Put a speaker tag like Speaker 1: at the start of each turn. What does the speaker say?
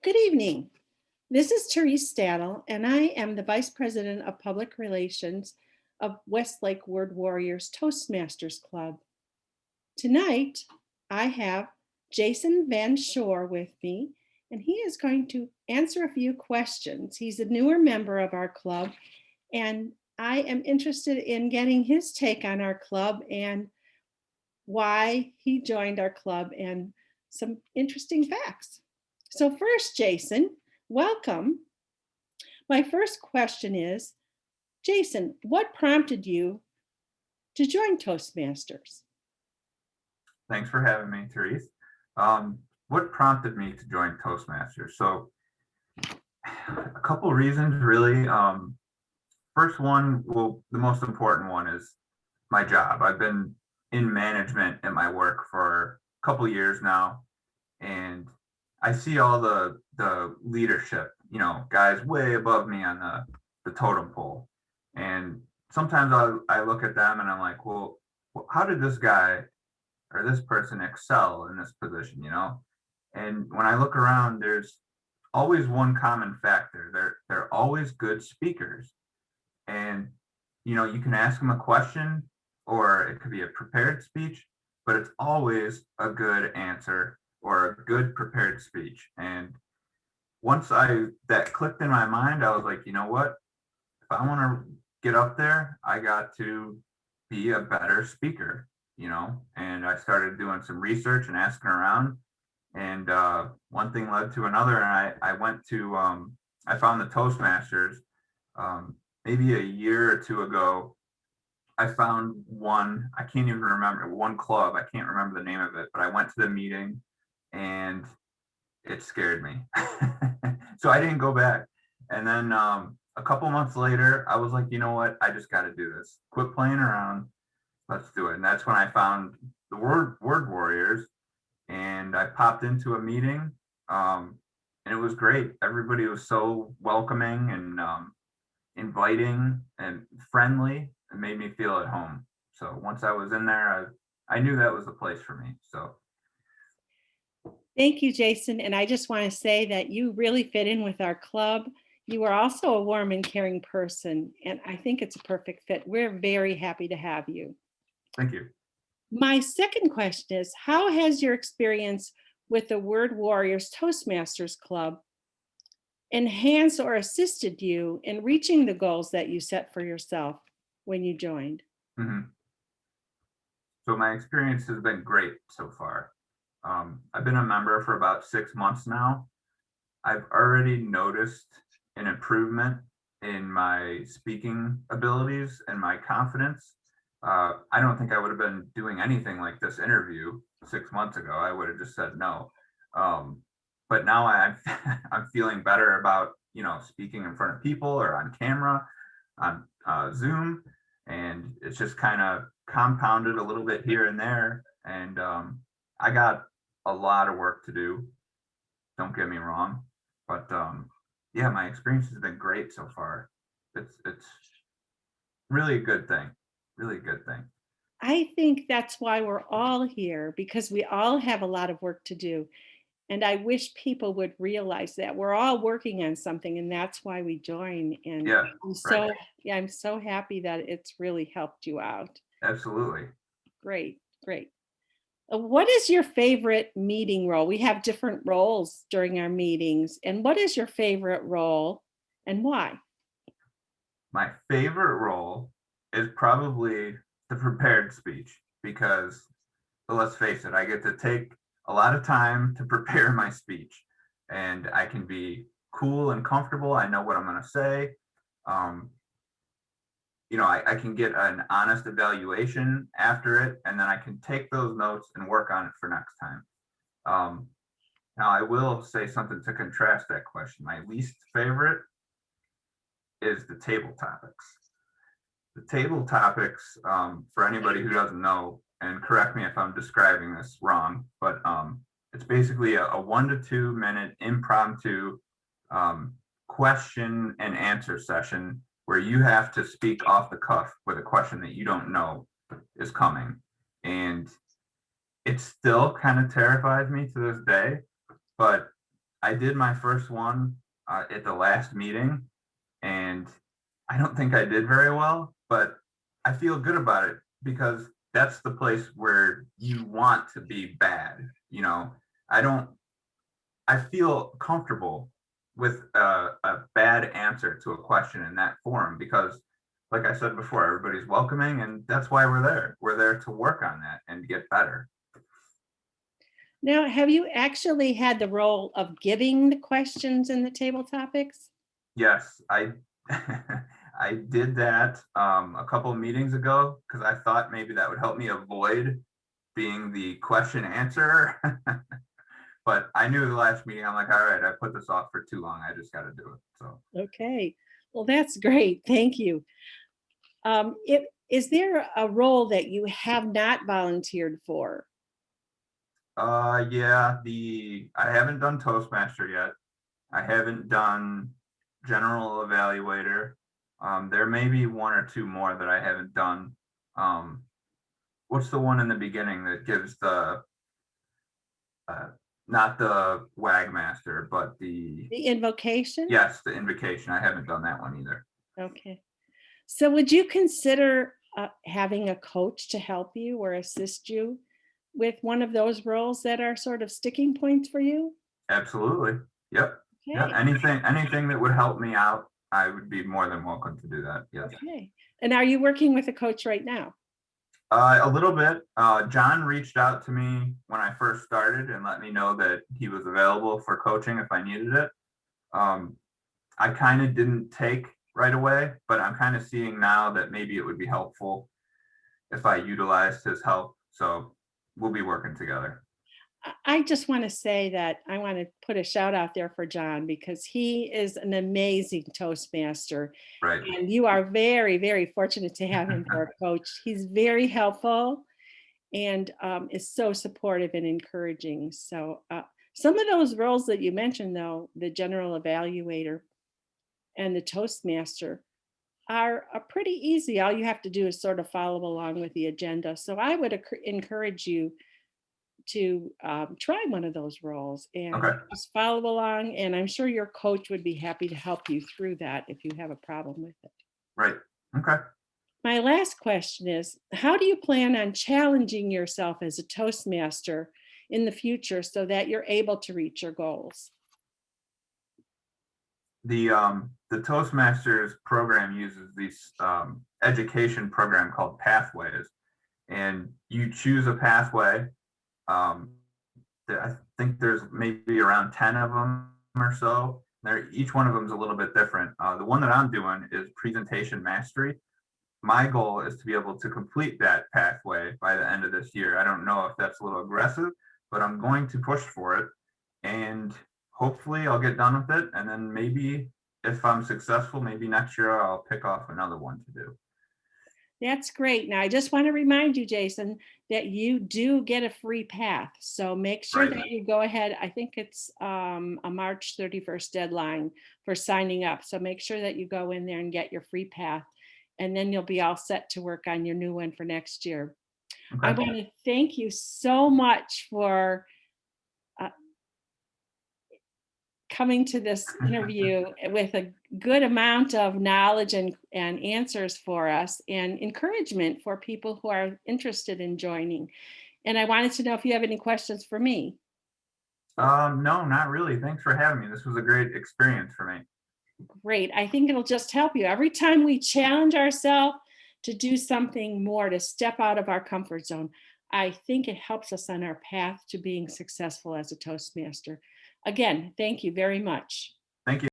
Speaker 1: Good evening. This is Therese Stadel, and I am the Vice President of Public Relations of Westlake Word Warriors Toastmasters Club. Tonight, I have Jason Van Schoor with me, and he is going to answer a few questions. He's a newer member of our club, and I am interested in getting his take on our club and why he joined our club and some interesting facts. So first, Jason, welcome. My first question is, Jason, what prompted you to join Toastmasters?
Speaker 2: Thanks for having me, Therese. What prompted me to join Toastmasters? So a couple reasons, really. First one, well, the most important one is my job. I've been in management at my work for a couple years now, and I see all the leadership, guys way above me on the totem pole. And sometimes I look at them and I'm like, well, how did this guy or this person excel in this position, And when I look around, there's always one common factor. They're always good speakers. And you can ask them a question or it could be a prepared speech, but it's always a good answer or a good prepared speech. And once that clicked in my mind, I was like, you know what? If I want to get up there, I got to be a better speaker, and I started doing some research and asking around. And one thing led to another. And I went to, I found the Toastmasters maybe a year or two ago. I found one, I can't even remember, one club, I can't remember the name of it, but I went to the meeting and it scared me. So I didn't go back. And then a couple months later, I was like, you know what? I just got to do this. Quit playing around. Let's do it. And that's when I found the Word Warriors, and I popped into a meeting, and it was great. Everybody was so welcoming and inviting and friendly. It made me feel at home. So once I was in there, I knew that was the place for me. So
Speaker 1: Thank you, Jason. And I just want to say that you really fit in with our club. You are also a warm and caring person, and I think it's a perfect fit. We're very happy to have you.
Speaker 2: thank you.
Speaker 1: My second question is, how has your experience with the Word Warriors Toastmasters Club enhanced or assisted you in reaching the goals that you set for yourself when you joined?
Speaker 2: Mhm. So my experience has been great so far. I've been a member for about 6 months now. I've already noticed an improvement in my speaking abilities and my confidence. I don't think I would have been doing anything like this interview 6 months ago. I would have just said no. But now I'm feeling better about speaking in front of people or on camera, on Zoom, and it's just kind of compounded a little bit here and there. And I got a lot of work to do. Don't get me wrong, but yeah, my experience has been great so far. It's really a good thing. Really good thing.
Speaker 1: I think that's why we're all here, because we all have a lot of work to do. And I wish people would realize that we're all working on something, and that's why we join. And
Speaker 2: Yeah, right.
Speaker 1: I'm so happy that it's really helped you out.
Speaker 2: Absolutely.
Speaker 1: Great, great. What is your favorite meeting role? We have different roles during our meetings. And what is your favorite role and why?
Speaker 2: My favorite role is probably the prepared speech because, well, let's face it, I get to take a lot of time to prepare my speech, and I can be cool and comfortable. I know what I'm going to say. Um, I can get an honest evaluation after it, and then I can take those notes and work on it for next time. Um, Now, I will say something to contrast that question. My least favorite is the table topics. The table topics, for anybody who doesn't know, and correct me if I'm describing this wrong, but it's basically a 1 to 2 minute impromptu question and answer session where you have to speak off the cuff with a question that you don't know is coming. And it still kind of terrifies me to this day, but I did my first one at the last meeting, and I don't think I did very well, but I feel good about it because that's the place where you want to be bad. I don't, I feel comfortable with a bad answer to a question in that forum because, like I said before, everybody's welcoming, and that's why we're there. We're there to work on that and get better.
Speaker 1: Now, have you actually had the role of giving the questions in the table topics?
Speaker 2: Yes, I I did that a couple of meetings ago because I thought maybe that would help me avoid being the question answerer. But I knew the last meeting, I'm like, all right, I put this off for too long. I just got to do it. So,
Speaker 1: Okay. Well, that's great. Thank you. Is there a role that you have not volunteered for?
Speaker 2: yeah, I haven't done Toastmaster yet. I haven't done General Evaluator. There may be one or two more that I haven't done. Um, what's the one in the beginning that gives the uh, not the WAG Master, but
Speaker 1: The invocation?
Speaker 2: yes, the invocation. I haven't done that one either.
Speaker 1: Okay. So would you consider having a coach to help you or assist you with one of those roles that are sort of sticking points for you?
Speaker 2: Absolutely. Yep. Yeah.
Speaker 1: Okay.
Speaker 2: Anything that would help me out, I would be more than welcome to do that. Yes.
Speaker 1: Okay. And are you working with a coach right now?
Speaker 2: A little bit. John reached out to me when I first started and let me know that he was available for coaching if I needed it. Um, I kind of didn't take right away, but I'm kind of seeing now that maybe it would be helpful if I utilized his help. So we'll be working together.
Speaker 1: I just want to say that I want to put a shout out there for John because he is an amazing Toastmaster.
Speaker 2: Right.
Speaker 1: And you are very, very fortunate to have him for a coach. He's very helpful and is so supportive and encouraging. So, some of those roles that you mentioned, though, the general evaluator and the Toastmaster, are pretty easy. All you have to do is sort of follow along with the agenda. So, I would encourage you to try one of those roles and
Speaker 2: Okay.
Speaker 1: just follow along. And I'm sure your coach would be happy to help you through that if you have a problem with it.
Speaker 2: Right. Okay.
Speaker 1: My last question is, how do you plan on challenging yourself as a Toastmaster in the future so that you're able to reach your goals?
Speaker 2: The Toastmasters program uses this education program called Pathways, and you choose a pathway. Um, I think there's maybe around 10 of them or so. Each one of them is a little bit different. The one that I'm doing is presentation mastery. My goal is to be able to complete that pathway by the end of this year. I don't know if that's a little aggressive, but I'm going to push for it. And hopefully I'll get done with it. And then maybe if I'm successful, maybe next year I'll pick off another one to do.
Speaker 1: That's great. Now, I just want to remind you, Jason, that you do get a free path. So make sure
Speaker 2: Right.
Speaker 1: that you go ahead. I think it's a March 31st deadline for signing up. So make sure that you go in there and get your free path. And then you'll be all set to work on your new one for next year. I
Speaker 2: Okay.
Speaker 1: want to thank you so much for uh, coming to this interview with a good amount of knowledge and answers for us and encouragement for people who are interested in joining. And I wanted to know if you have any questions for me.
Speaker 2: No, not really. Thanks for having me. This was a great experience for me.
Speaker 1: Great. I think it'll just help you. Every time we challenge ourselves to do something more, to step out of our comfort zone, I think it helps us on our path to being successful as a Toastmaster. Again, thank you very much.
Speaker 2: Thank you.